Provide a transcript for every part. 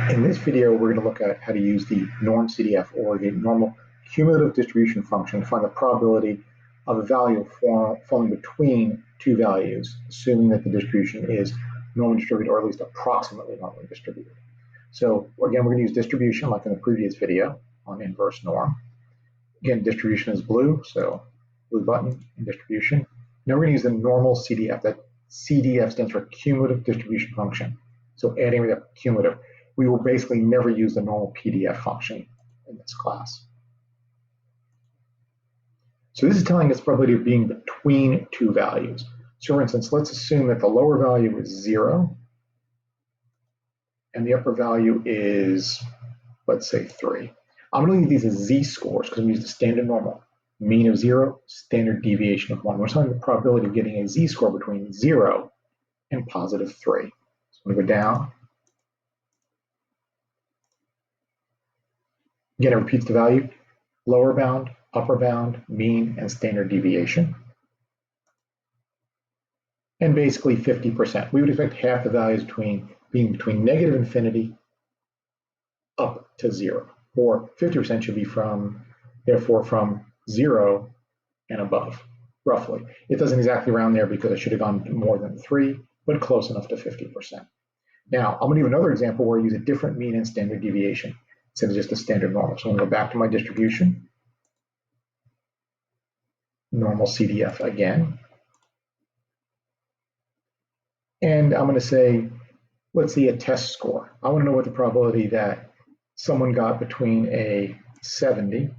In this video, we're going to look at how to use the normcdf, or the normal cumulative distribution function, to find the probability of a value falling between two values, assuming that the distribution is normally distributed, or at least approximately normally distributed. So again, we're going to use distribution like in the previous video on inverse norm. Again, distribution is blue, so blue button in distribution. Now we're going to use the normal CDF. That CDF stands for cumulative distribution function. So adding the cumulative. We will basically never use the normal PDF function in this class. So this is telling us the probability of being between two values. So for instance, let's assume that the lower value is 0 and the upper value is, let's say, 3. I'm going to leave these as z-scores because I'm using the standard normal. Mean of 0, standard deviation of 1. We're showing the probability of getting a z-score between 0 and positive 3. So I'm going to go down. Again, it repeats the value: lower bound, upper bound, mean, and standard deviation. And basically 50%. We would expect half the values being between negative infinity up to 0. Or 50% should be therefore from 0 and above, roughly. It doesn't exactly round there because I should have gone more than 3, but close enough to 50%. Now, I'm going to give another example where I use a different mean and standard deviation instead of just a standard normal. So I'm going to go back to my distribution, normal CDF again. And I'm going to say, let's see, a test score. I want to know what the probability that someone got between a 70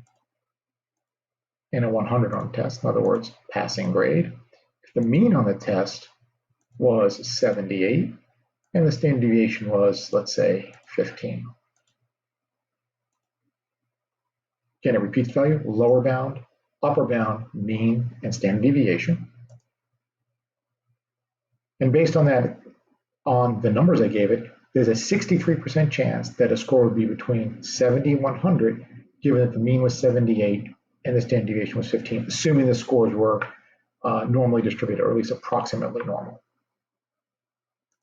and a 100 on the test. In other words, passing grade. If the mean on the test was 78 and the standard deviation was, let's say, 15. Again, it repeats value: lower bound, upper bound, mean, and standard deviation. And based on that, on the numbers I gave it, there's a 63% chance that a score would be between 70 and 100, given that the mean was 78 and the standard deviation was 15, assuming the scores were normally distributed, or at least approximately normal.